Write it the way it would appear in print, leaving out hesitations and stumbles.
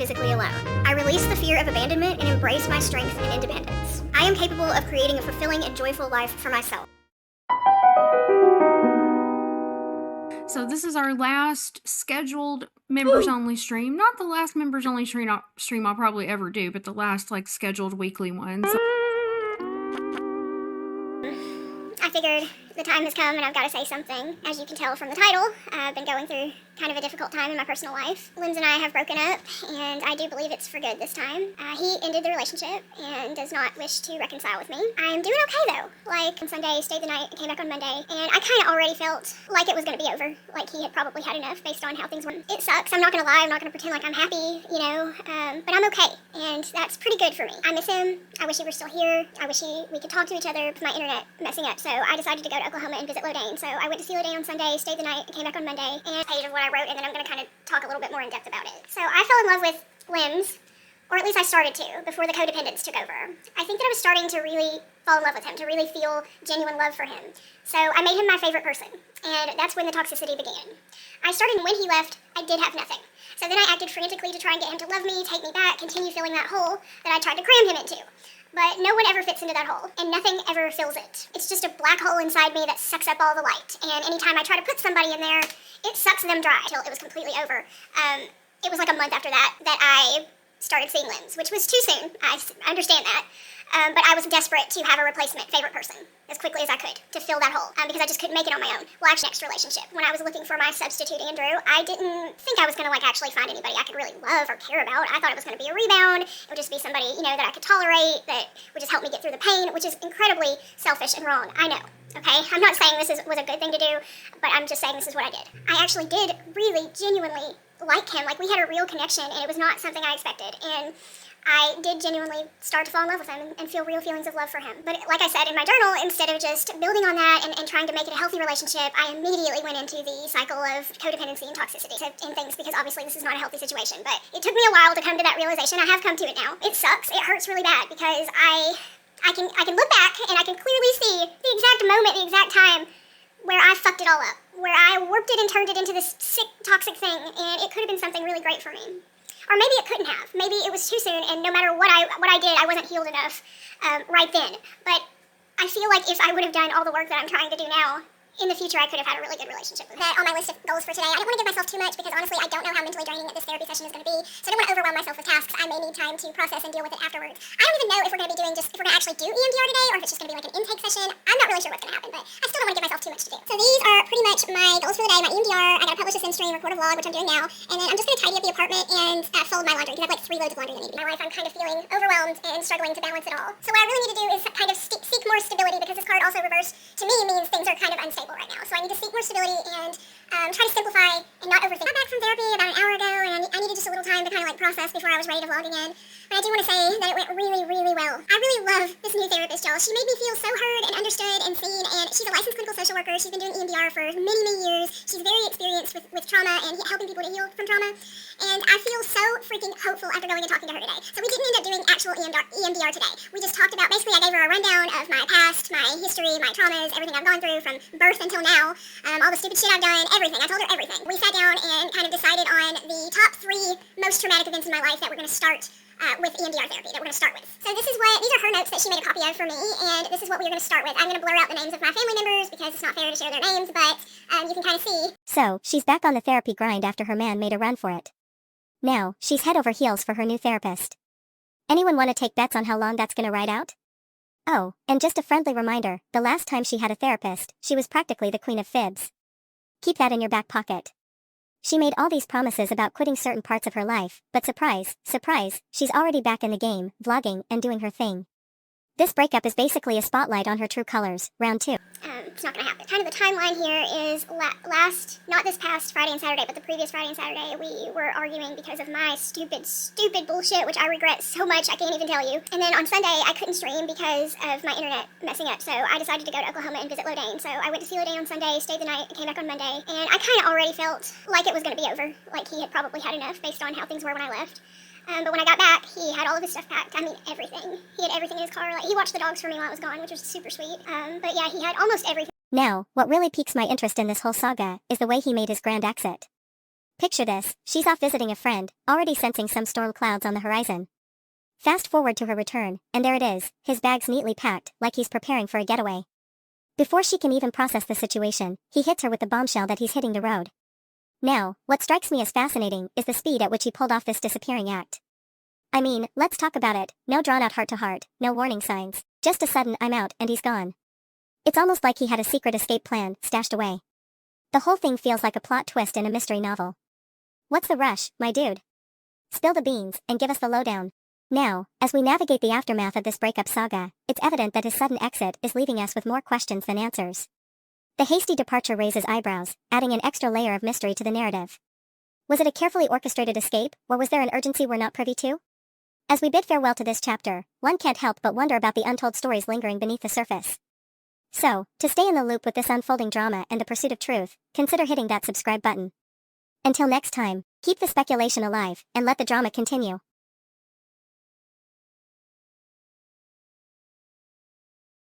physically alone. I release the fear of abandonment and embrace my strength and independence. I am capable of creating a fulfilling and joyful life for myself. So this is our last scheduled members-only stream. Not the last members-only stream I'll probably ever do, but the last, scheduled weekly one. I figured the time has come and I've got to say something. As you can tell from the title, I've been going through kind of a difficult time in my personal life. Linz and I have broken up, and I do believe it's for good this time. He ended the relationship and does not wish to reconcile with me. I'm doing okay though. On Sunday, stayed the night, came back on Monday, and I kind of already felt like it was going to be over. Like he had probably had enough based on how things went. It sucks. I'm not going to lie. I'm not going to pretend like I'm happy, but I'm okay, and that's pretty good for me. I miss him. I wish he were still here. I wish we could talk to each other with my internet messing up. So I decided to go to Oklahoma and visit Lodane. So I went to see Lodane on Sunday, stayed the night, came back on Monday, and a page of what I wrote, and then I'm going to kind of talk a little bit more in depth about it. So I fell in love with Linz, or at least I started to, before the codependence took over. I think that I was starting to really fall in love with him, to really feel genuine love for him. So I made him my favorite person, and that's when the toxicity began. I started when he left, I did have nothing. So then I acted frantically to try and get him to love me, take me back, continue filling that hole that I tried to cram him into. But no one ever fits into that hole, and nothing ever fills it. It's just a black hole inside me that sucks up all the light, and anytime I try to put somebody in there, it sucks them dry until it was completely over. It was like a month after that I started seeing Linz, which was too soon. I understand that. But I was desperate to have a replacement favorite person as quickly as I could to fill that hole because I just couldn't make it on my own. Well, actually, next relationship, when I was looking for my substitute Andrew, I didn't think I was going to actually find anybody I could really love or care about. I thought it was going to be a rebound. It would just be somebody, that I could tolerate, that would just help me get through the pain, which is incredibly selfish and wrong. I know. Okay? I'm not saying this was a good thing to do, but I'm just saying this is what I did. I actually did really, genuinely like him. We had a real connection, and it was not something I expected. And I did genuinely start to fall in love with him and feel real feelings of love for him. But like I said in my journal, instead of just building on that and trying to make it a healthy relationship, I immediately went into the cycle of codependency and toxicity and things, because obviously this is not a healthy situation. But it took me a while to come to that realization. I have come to it now. It sucks. It hurts really bad because I can look back and I can clearly see the exact moment, the exact time where I fucked it all up, where I warped it and turned it into this sick, toxic thing, and it could have been something really great for me. Or maybe it couldn't have. Maybe it was too soon, and no matter what I did, I wasn't healed enough right then. But I feel like if I would have done all the work that I'm trying to do now, in the future I could have had a really good relationship with him. On my list of goals for today, I don't want to give myself too much because honestly I don't know how mentally draining this therapy session is going to be, so I don't want to overwhelm myself with tasks. I may need time to process and deal with it afterwards. I don't even know if we're going to be doing if we're going to actually do EMDR today, or if it's just going to be an intake session. I'm not really sure what's going to happen, but I still don't want to give myself too much to do. So these are pretty much my goals for the day. My EMDR, I got to publish a stream, record a vlog, which I'm doing now, and then I'm just going to tidy up the apartment and fold my laundry, because I have 3 loads of laundry that need to be. In my life, I'm kind of feeling overwhelmed and struggling to balance it all. So what I really need to do is kind of seek more stability, because this card also reversed to me means things are kind of unstable right now. So I need to seek more stability and try to simplify and not overthink. I got back from therapy about an hour ago, and I needed just a little time to kind of process before I was ready to vlog again. But I do want to say that it went really, really well. I really love this new therapist, y'all. She made me feel so heard and understood and seen, and she's a licensed clinical social worker. She's been doing EMDR for many, many years. She's very experienced with trauma and helping people to heal from trauma. And I feel so freaking hopeful after going and talking to her today. So we didn't end up doing actual EMDR today. We just talked about, basically I gave her a rundown of my past, my history, my traumas, everything I've gone through from birth until now, all the stupid shit I've done, everything. I told her everything. We sat down and kind of decided on the top 3 most traumatic events in my life that we're going to start with EMDR therapy, that we're going to start with. So these are her notes that she made a copy of for me, and this is what we're going to start with. I'm going to blur out the names of my family members because it's not fair to share their names, but you can kind of see. So, she's back on the therapy grind after her man made a run for it. Now, she's head over heels for her new therapist. Anyone want to take bets on how long that's going to ride out? Oh, and just a friendly reminder, the last time she had a therapist, she was practically the queen of fibs. Keep that in your back pocket. She made all these promises about quitting certain parts of her life, but surprise, surprise, she's already back in the game, vlogging, and doing her thing. This breakup is basically a spotlight on her true colors, round 2. It's not going to happen. Kind of the timeline here is not this past Friday and Saturday, but the previous Friday and Saturday, we were arguing because of my stupid bullshit, which I regret so much I can't even tell you. And then on Sunday, I couldn't stream because of my internet messing up, so I decided to go to Oklahoma and visit Lodane. So I went to see Lodane on Sunday, stayed the night, and came back on Monday, and I kind of already felt like it was going to be over, like he had probably had enough based on how things were when I left. But when I got back, he had all of his stuff packed. I mean, everything. He had everything in his car. He watched the dogs for me while I was gone, which was super sweet. But yeah, he had almost everything. Now, what really piques my interest in this whole saga is the way he made his grand exit. Picture this, she's off visiting a friend, already sensing some storm clouds on the horizon. Fast forward to her return, and there it is, his bags neatly packed, like he's preparing for a getaway. Before she can even process the situation, he hits her with the bombshell that he's hitting the road. Now, what strikes me as fascinating is the speed at which he pulled off this disappearing act. I mean, let's talk about it, no drawn-out heart-to-heart, no warning signs, just a sudden I'm out and he's gone. It's almost like he had a secret escape plan, stashed away. The whole thing feels like a plot twist in a mystery novel. What's the rush, my dude? Spill the beans, and give us the lowdown. Now, as we navigate the aftermath of this breakup saga, it's evident that his sudden exit is leaving us with more questions than answers. The hasty departure raises eyebrows, adding an extra layer of mystery to the narrative. Was it a carefully orchestrated escape, or was there an urgency we're not privy to? As we bid farewell to this chapter, one can't help but wonder about the untold stories lingering beneath the surface. So, to stay in the loop with this unfolding drama and the pursuit of truth, consider hitting that subscribe button. Until next time, keep the speculation alive, and let the drama continue.